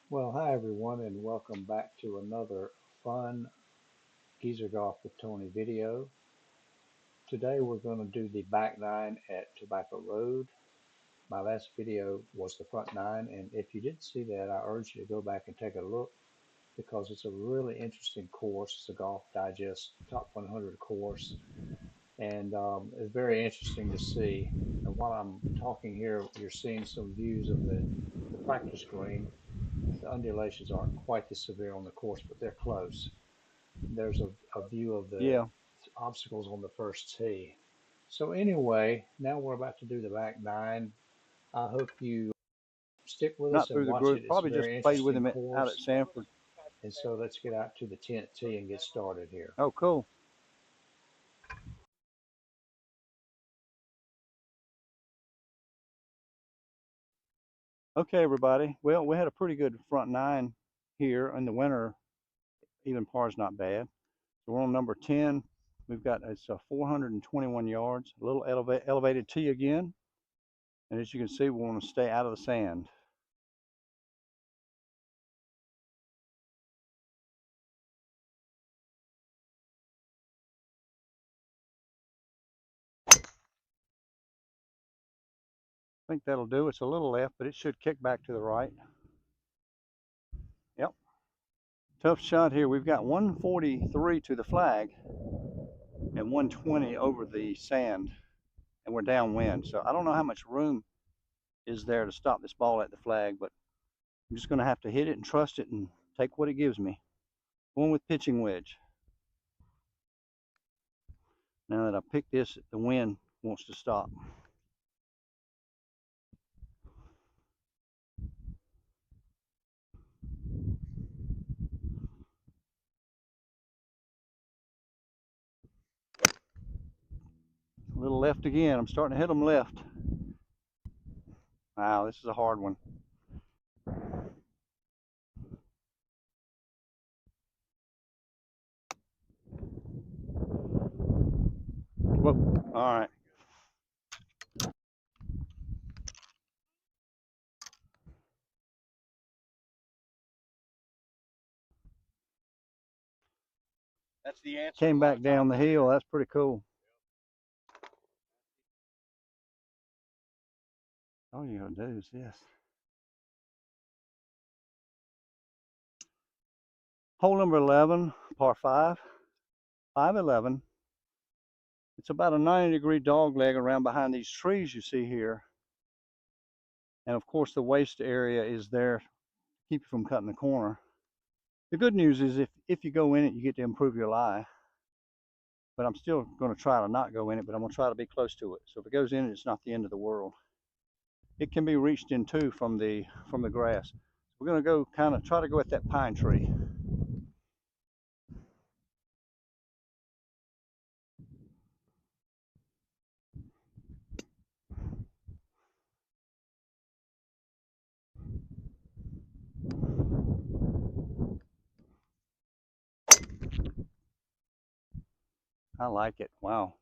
Well, hi everyone, and welcome back to another fun Geezer Golf with Tony video. Today we're going to do the back nine at Tobacco Road. My last video was the front nine, and if you didn't see that, I urge you to go back and take a look because it's a really interesting course. It's a Golf Digest Top 100 course, and it's very interesting to see. And while I'm talking here, you're seeing some views of the practice green. The undulations aren't quite as severe on the course, but they're close. There's a view of the Yeah, obstacles on the first tee. So anyway, now we're about to do the back nine. I hope you stick with us not and through the watch group. it. It's a Probably just very played with interesting him out at course. Sanford. And so let's get out to the 10th tee and get started here. Oh, cool. Okay, everybody. Well, we had a pretty good front nine here in the winter. Even par's not bad. So we're on number 10. We've got it's 421 yards, a little elevated tee again. And as you can see, we want to stay out of the sand. I think that'll do. It's a little left, but it should kick back to the right. Yep. Tough shot here. We've got 143 to the flag and 120 over the sand, and we're downwind. So I don't know how much room is there to stop this ball at the flag, but I'm just going to have to hit it and trust it and take what it gives me. Going with pitching wedge. Now that I picked this, the wind wants to stop. A little left again. I'm starting to hit them left. Wow, this is a hard one. Whoa. All right. That's the answer. Came back down the hill. That's pretty cool. All you gotta do is this. Hole number 11, par 5, 511. It's about a 90-degree dog leg around behind these trees you see here. And of course, the waste area is there to keep you from cutting the corner. The good news is if you go in it, you get to improve your lie. But I'm still going to try to not go in it, but I'm going to try to be close to it. So if it goes in, it's not the end of the world. It can be reached in two from the grass. We're going to go kind of try to go at that pine tree. I like it. Wow.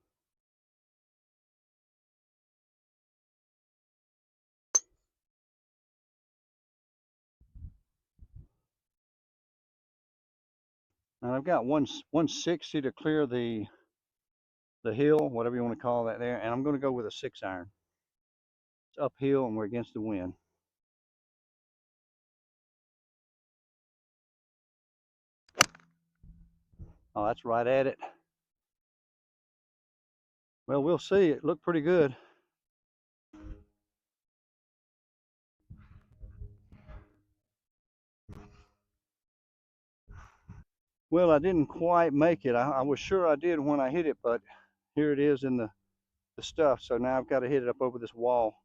And I've got 160 to clear the hill, whatever you want to call that there, and I'm going to go with a 6-iron. It's uphill and we're against the wind. Oh, that's right at it. Well, we'll see. It looked pretty good. Well, I didn't quite make it. I was sure I did when I hit it, but here it is in the stuff. So now I've got to hit it up over this wall.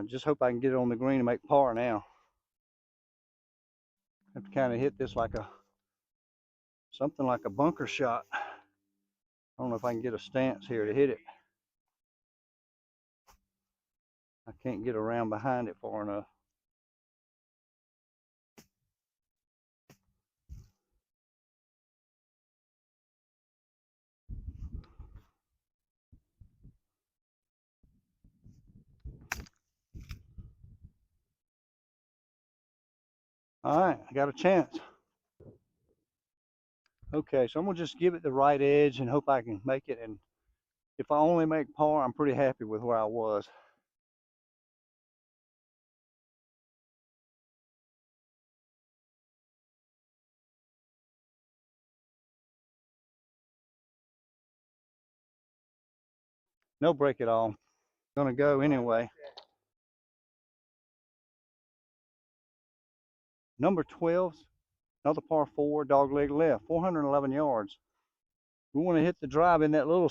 Just hope I can get it on the green and make par now. I have to kind of hit this like something like a bunker shot. I don't know if I can get a stance here to hit it. I can't get around behind it far enough. All right, I got a chance. Okay, so I'm gonna just give it the right edge and hope I can make it. And if I only make par, I'm pretty happy with where I was. No break at all. Gonna go anyway. Number 12, another par 4, dogleg left, 411 yards. We want to hit the drive in that little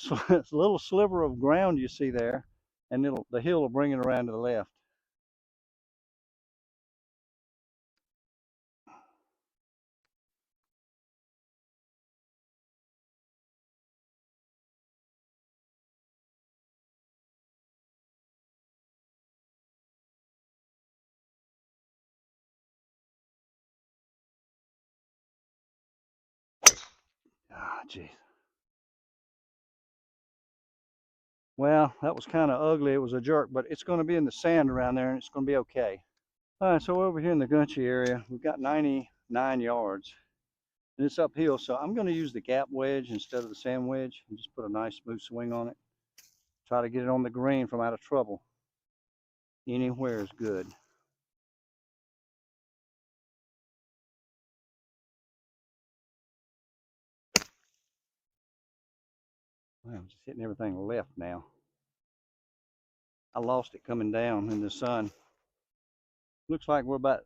little sliver of ground you see there, and the hill will bring it around to the left. Ah, jeez. Well, that was kind of ugly. It was a jerk, but it's going to be in the sand around there, and it's going to be okay. All right, so over here in the Gunchy area, we've got 99 yards, and it's uphill. So I'm going to use the gap wedge instead of the sand wedge, and just put a nice smooth swing on it. Try to get it on the green from out of trouble. Anywhere is good. Well, I'm just hitting everything left now. I lost it coming down in the sun. Looks like we're about,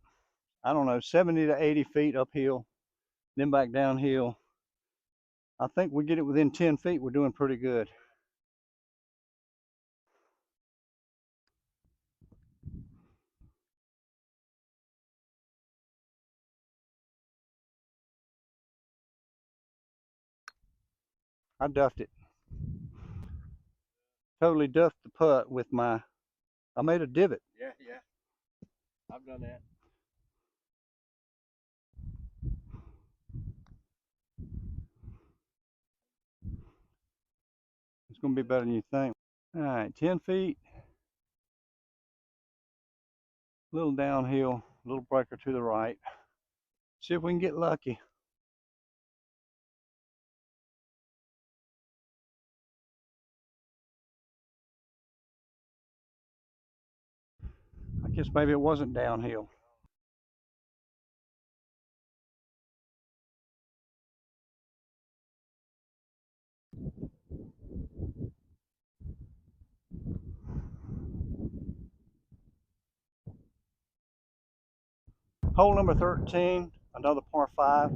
I don't know, 70 to 80 feet uphill, then back downhill. I think we get it within 10 feet, we're doing pretty good. I duffed it. Totally duffed the putt with I made a divot. Yeah, I've done that. It's going to be better than you think. All right, 10 feet. A little downhill, a little breaker to the right. See if we can get lucky. I guess maybe it wasn't downhill. Hole number 13, another par 5.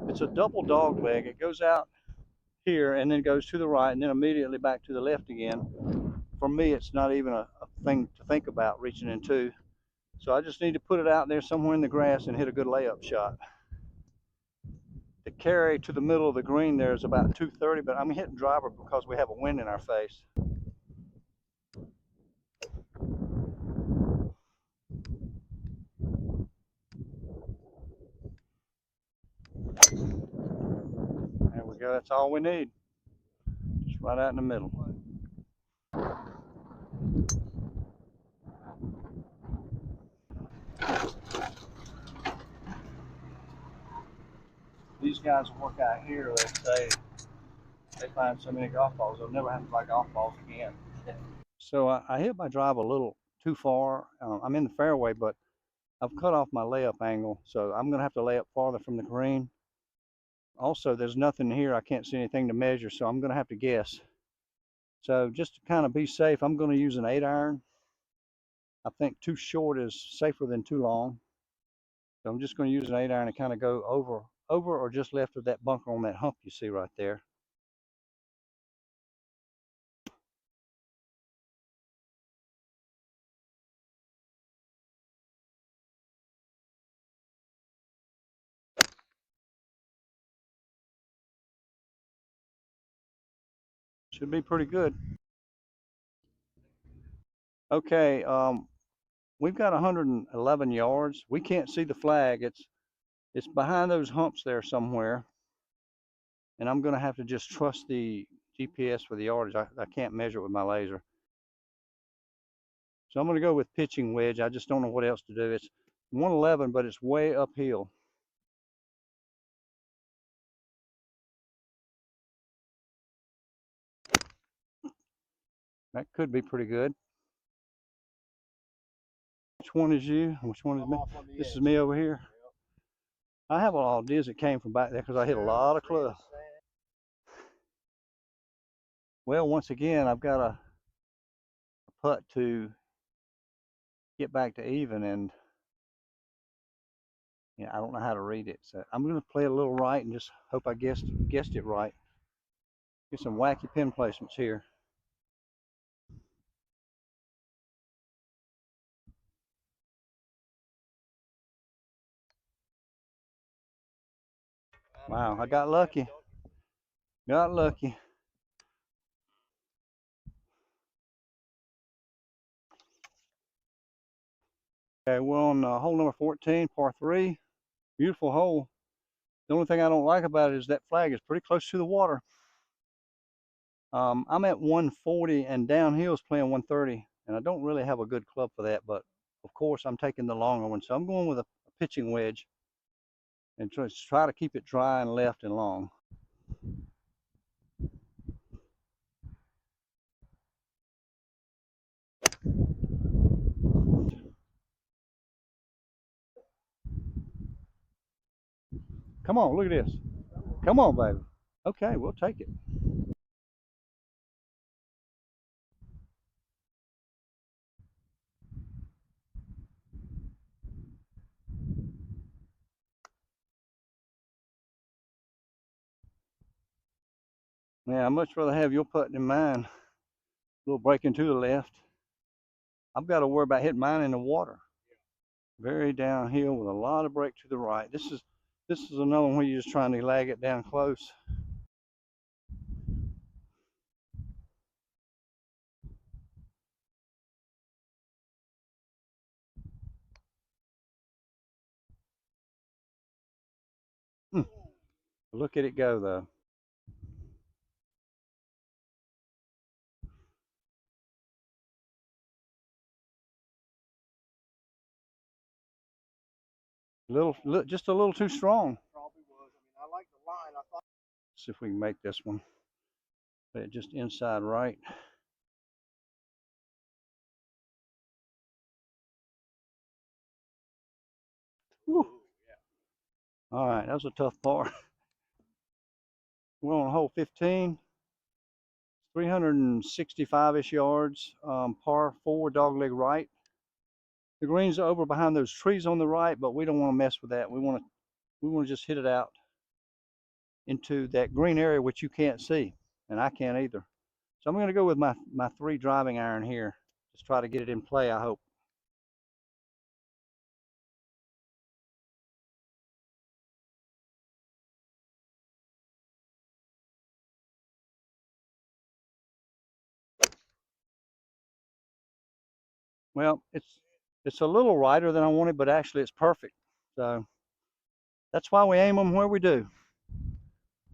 It's a double dog leg. It goes out here and then goes to the right and then immediately back to the left again. For me, it's not even a thing to think about reaching into. So I just need to put it out there somewhere in the grass and hit a good layup shot. The carry to the middle of the green there is about 230, but I'm hitting driver because we have a wind in our face. There we go. That's all we need. Just right out in the middle. These guys will work out here, let's say they find so many golf balls, they'll never have to buy golf balls again. So I hit my drive a little too far. I'm in the fairway, but I've cut off my layup angle, so I'm going to have to lay up farther from the green. Also, there's nothing here. I can't see anything to measure, so I'm going to have to guess. So just to kind of be safe, I'm going to use an 8-iron. I think too short is safer than too long. So I'm just going to use an 8-iron and kind of go over or just left of that bunker on that hump you see right there. Should be pretty good. Okay, we've got 111 yards. We can't see the flag. It's behind those humps there somewhere. And I'm going to have to just trust the GPS for the yardage. I can't measure it with my laser. So I'm going to go with pitching wedge. I just don't know what else to do. It's 111, but it's way uphill. That could be pretty good. Which one is you? Which one is me? This is me over here. I have all ideas that came from back there because I hit a lot of club. Well, once again, I've got a putt to get back to even, and yeah, I don't know how to read it. So I'm going to play a little right and just hope I guessed it right. Get some wacky pin placements here. Wow, I got lucky. Got lucky. Okay, we're on hole number 14, par 3. Beautiful hole. The only thing I don't like about it is that flag is pretty close to the water. I'm at 140 and downhill is playing 130, and I don't really have a good club for that, but of course I'm taking the longer one, so I'm going with a pitching wedge and try to keep it dry and left and long. Come on, look at this. Come on, baby. Okay, we'll take it. Man, I'd much rather have your putt than mine. A little breaking to the left. I've got to worry about hitting mine in the water. Very downhill with a lot of break to the right. This is another one where you're just trying to lag it down close. Look at it go though. Just a little too strong. Probably was. I mean, I like the line. I thought. See if we can make this one. Play it just inside right. Whew. All right, that was a tough par. We're on hole 15, 365-ish yards, par 4, dogleg right. The greens are over behind those trees on the right, but we don't want to mess with that. We want to just hit it out into that green area, which you can't see, and I can't either. So I'm going to go with my 3 driving iron here. Just try to get it in play, I hope. Well, it's a little wider than I wanted, but actually it's perfect. So that's why we aim them where we do.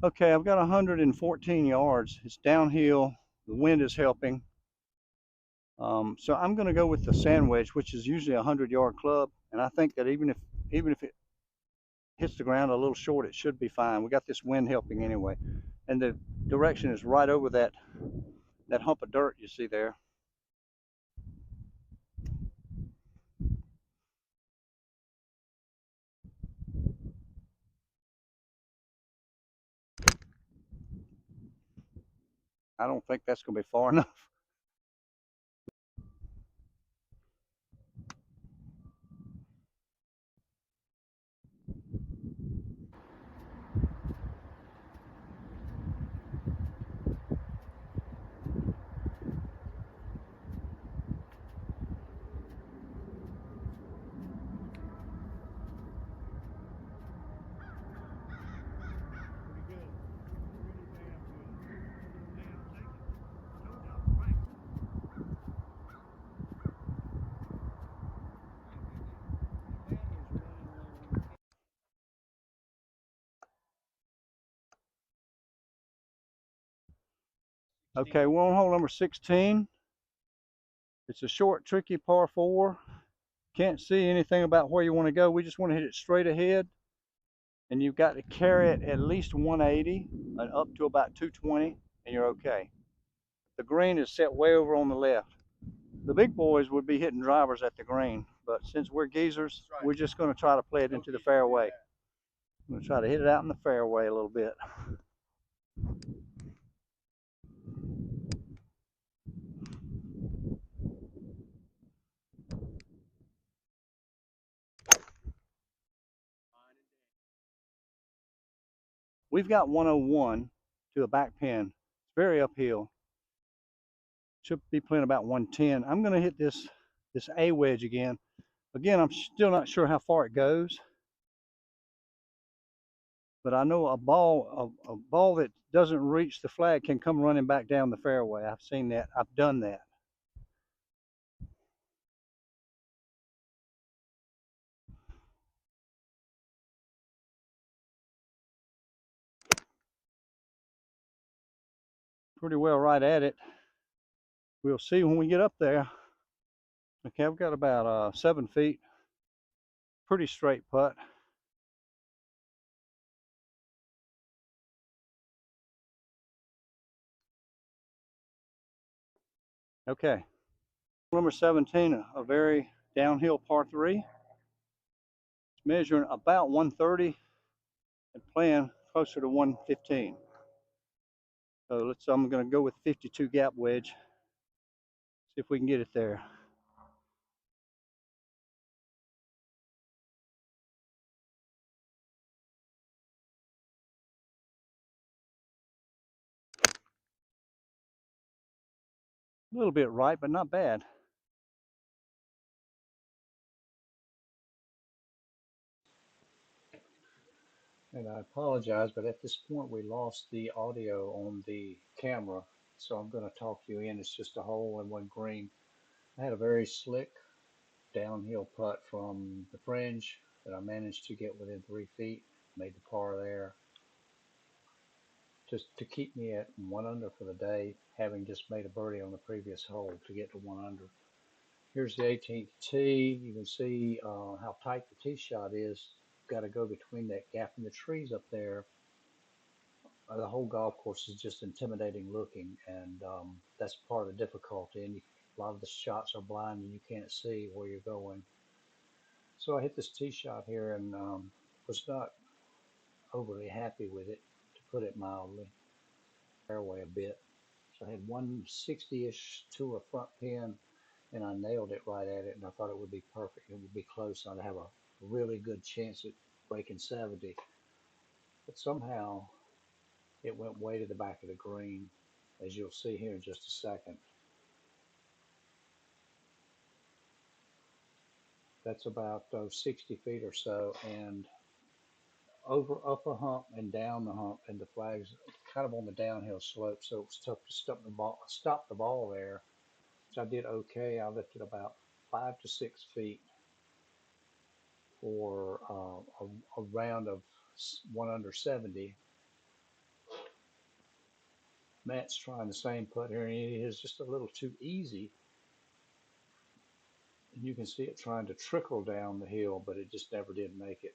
Okay, I've got 114 yards. It's downhill. The wind is helping. So I'm going to go with the sand wedge, which is usually a 100-yard club, and I think that even if it hits the ground a little short, it should be fine. We got this wind helping anyway, and the direction is right over that hump of dirt you see there. I don't think that's going to be far enough. Okay, we're on hole number 16. It's a short, tricky par 4. Can't see anything about where you want to go. We just want to hit it straight ahead, and you've got to carry it at least 180 and up to about 220, and you're okay. The green is set way over on the left. The big boys would be hitting drivers at the green, but since we're geezers, we're just going to try to play it into the fairway. I'm going to try to hit it out in the fairway a little bit. We've got 101 to a back pin. It's very uphill. Should be playing about 110. I'm going to hit this A wedge again. Again, I'm still not sure how far it goes, but I know a ball that doesn't reach the flag can come running back down the fairway. I've seen that. I've done that. Pretty well right at it. We'll see when we get up there. Okay, I've got about 7 feet. Pretty straight putt. Okay. Number 17, a very downhill par 3. It's measuring about 130 and playing closer to 115. So I'm going to go with 52 gap wedge. See if we can get it there. A little bit right, but not bad. And I apologize, but at this point we lost the audio on the camera, so I'm going to talk you in. It's just a hole and one green. I had a very slick downhill putt from the fringe that I managed to get within 3 feet. Made the par there, just to keep me at 1 under for the day, having just made a birdie on the previous hole to get to 1 under. Here's the 18th tee. You can see how tight the tee shot is. Got to go between that gap in the trees up there. The whole golf course is just intimidating looking, and that's part of the difficulty. And a lot of the shots are blind, and you can't see where you're going. So I hit this tee shot here, and was not overly happy with it, to put it mildly. Fairway a bit. So I had 160-ish to a front pin, and I nailed it right at it, and I thought it would be perfect. It would be close. I'd have a really good chance at breaking 70. But somehow it went way to the back of the green, as you'll see here in just a second. That's about 60 feet or so, and over up a hump and down the hump, and the flag's kind of on the downhill slope, so it was tough to stop the ball there. So I did okay. I lifted about 5 to 6 feet for a round of 1 under 70. Matt's trying the same putt here, and it is just a little too easy. And you can see it trying to trickle down the hill, but it just never did make it.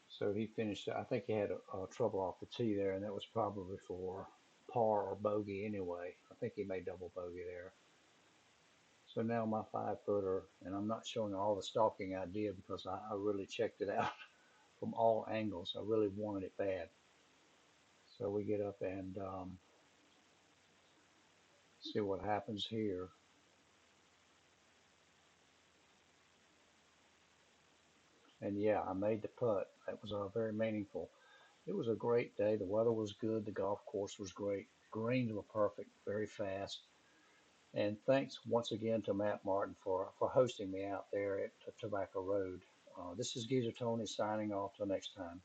So he finished, I think he had trouble off the tee there, and that was probably for par or bogey anyway. I think he made double bogey there. So now my 5-footer, and I'm not showing all the stalking I did because I really checked it out from all angles. I really wanted it bad. So we get up and see what happens here. And yeah, I made the putt. That was very meaningful. It was a great day. The weather was good. The golf course was great. The greens were perfect, very fast. And thanks once again to Matt Martin for hosting me out there at Tobacco Road. This is Geezer Tony signing off till next time.